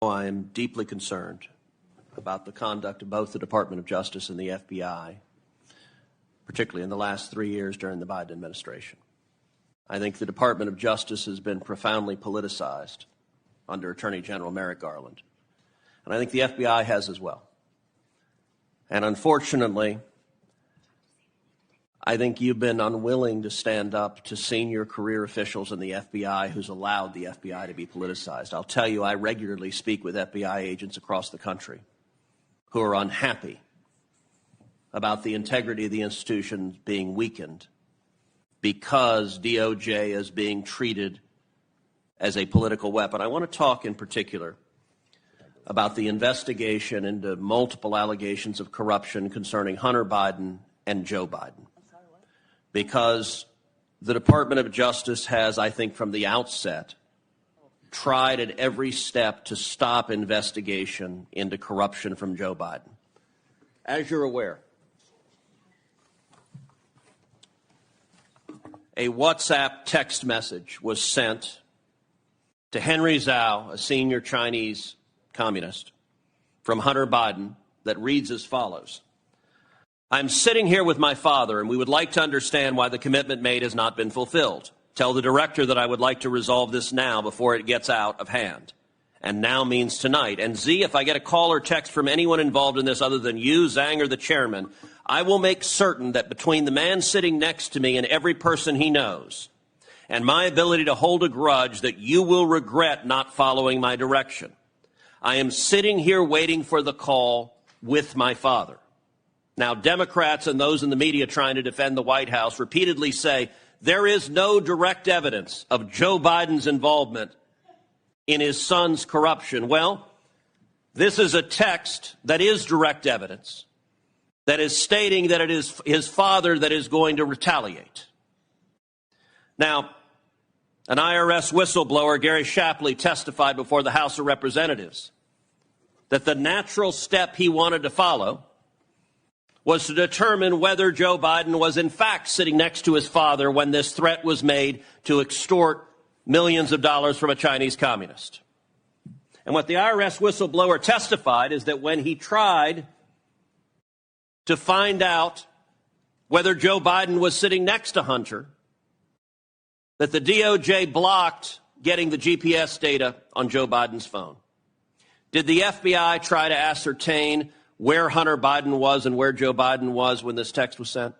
I am deeply concerned about the conduct of both the Department of Justice and the FBI, particularly in the last 3 years during the Biden administration. I think the Department of Justice has been profoundly politicized under Attorney General Merrick Garland. And I think the FBI has as well. And unfortunately, I think you've been unwilling to stand up to senior career officials in the FBI who's allowed the FBI to be politicized. I'll tell you, I regularly speak with FBI agents across the country who are unhappy about the integrity of the institution being weakened because DOJ is being treated as a political weapon. I want to talk in particular about the investigation into multiple allegations of corruption concerning Hunter Biden and Joe Biden. Because the Department of Justice has, I think, from the outset, tried at every step to stop investigation into corruption from Joe Biden. As you're aware, a WhatsApp text message was sent to Henry Zhao, a senior Chinese communist, from Hunter Biden that reads as follows. I'm sitting here with my father, and we would like to understand why the commitment made has not been fulfilled. Tell the director that I would like to resolve this now before it gets out of hand. And now means tonight. And Z, if I get a call or text from anyone involved in this other than you, Zhang, or the chairman, I will make certain that between the man sitting next to me and every person he knows, and my ability to hold a grudge, that you will regret not following my direction. I am sitting here waiting for the call with my father. Now, Democrats and those in the media trying to defend the White House repeatedly say there is no direct evidence of Joe Biden's involvement in his son's corruption. Well, this is a text that is direct evidence that is stating that it is his father that is going to retaliate. Now, an IRS whistleblower, Gary Shapley, testified before the House of Representatives that the natural step he wanted to follow was to determine whether Joe Biden was in fact sitting next to his father when this threat was made to extort millions of dollars from a Chinese communist. And what the IRS whistleblower testified is that when he tried to find out whether Joe Biden was sitting next to Hunter, that the DOJ blocked getting the GPS data on Joe Biden's phone. Did the FBI try to ascertain where Hunter Biden was and where Joe Biden was when this text was sent?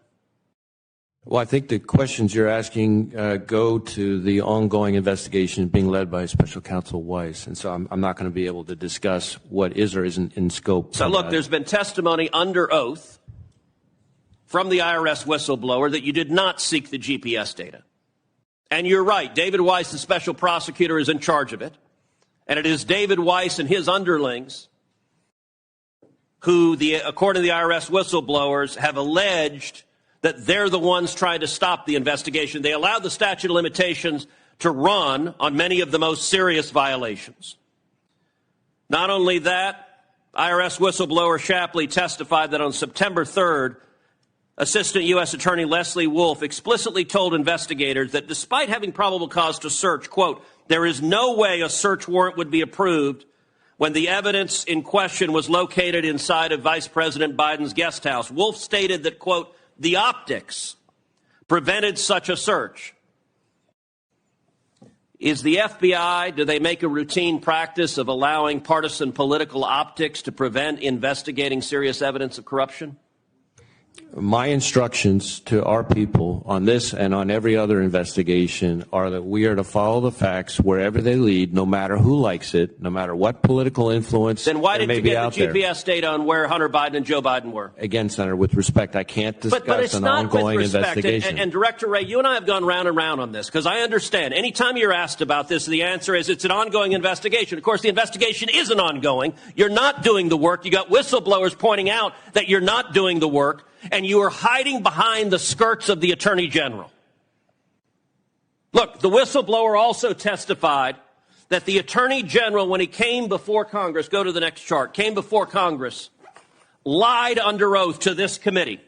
Well, I think the questions you're asking go to the ongoing investigation being led by Special Counsel Weiss. And so I'm not going to be able to discuss what is or isn't in scope. So look, there's been testimony under oath from the IRS whistleblower that you did not seek the GPS data. And you're right, David Weiss, the special prosecutor, is in charge of it. And it is David Weiss and his underlings who, according to the IRS whistleblowers, have alleged that they're the ones trying to stop the investigation. They allowed the statute of limitations to run on many of the most serious violations. Not only that, IRS whistleblower Shapley testified that on September 3rd, Assistant U.S. Attorney Leslie Wolf explicitly told investigators that despite having probable cause to search, quote, there is no way a search warrant would be approved when the evidence in question was located inside of Vice President Biden's guest house. Wolf stated that, quote, the optics prevented such a search. Is the FBI, do they make a routine practice of allowing partisan political optics to prevent investigating serious evidence of corruption? My instructions to our people on this and on every other investigation are that we are to follow the facts wherever they lead, no matter who likes it, no matter what political influence there may be out there. Then why did you get the GPS data on where Hunter Biden and Joe Biden were? Again, Senator, with respect, I can't discuss an ongoing investigation. And Director Wray, you and I have gone round and round on this because I understand. Anytime you're asked about this, the answer is it's an ongoing investigation. Of course, the investigation isn't ongoing. You're not doing the work. You got whistleblowers pointing out that you're not doing the work. And you are hiding behind the skirts of the Attorney General. Look, the whistleblower also testified that the Attorney General, when he came before Congress, go to the next chart, came before Congress, lied under oath to this committee.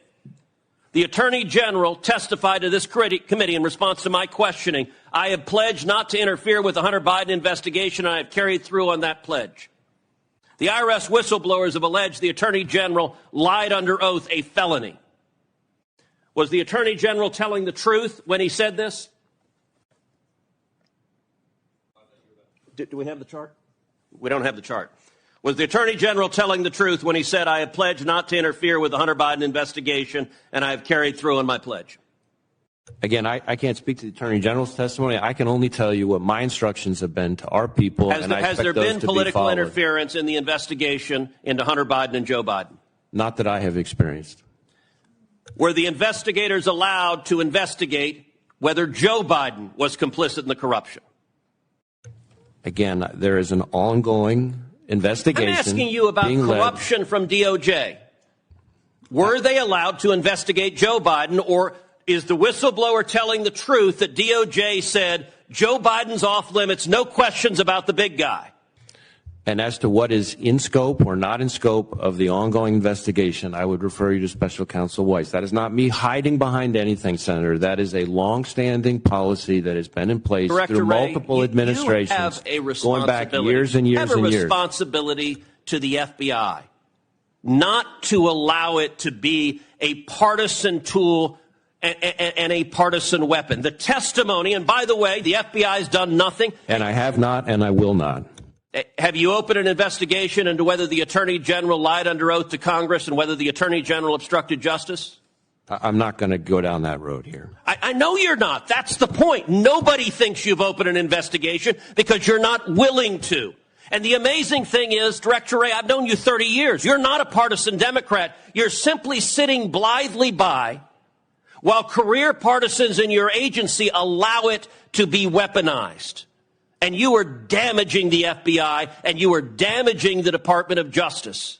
The Attorney General testified to this committee in response to my questioning. I have pledged not to interfere with the Hunter Biden investigation, and I have carried through on that pledge. The IRS whistleblowers have alleged the Attorney General lied under oath, a felony. Was the Attorney General telling the truth when he said this? Do we have the chart? We don't have the chart. Was the Attorney General telling the truth when he said, I have pledged not to interfere with the Hunter Biden investigation, and I have carried through on my pledge? Again, I can't speak to the Attorney General's testimony. I can only tell you what my instructions have been to our people. Has there been political interference in the investigation into Hunter Biden and Joe Biden? Not that I have experienced. Were the investigators allowed to investigate whether Joe Biden was complicit in the corruption? Again, there is an ongoing investigation. I'm asking you about corruption from DOJ. Were they allowed to investigate Joe Biden, or is the whistleblower telling the truth that DOJ said Joe Biden's off limits, no questions about the big guy? And as to what is in scope or not in scope of the ongoing investigation, I would refer you to Special Counsel Weiss. That is not me hiding behind anything, Senator. That is a longstanding policy that has been in place through multiple administrations, you have a going back years and years and years. You have a responsibility to the FBI, not to allow it to be a partisan tool and a partisan weapon. The testimony, and by the way, the FBI has done nothing. And I have not, and I will not. Have you opened an investigation into whether the Attorney General lied under oath to Congress and whether the Attorney General obstructed justice? I'm not going to go down that road here. I know you're not. That's the point. Nobody thinks you've opened an investigation because you're not willing to. And the amazing thing is, Director Wray, I've known you 30 years. You're not a partisan Democrat. You're simply sitting blithely by while career partisans in your agency allow it to be weaponized. And you are damaging the FBI, and you are damaging the Department of Justice.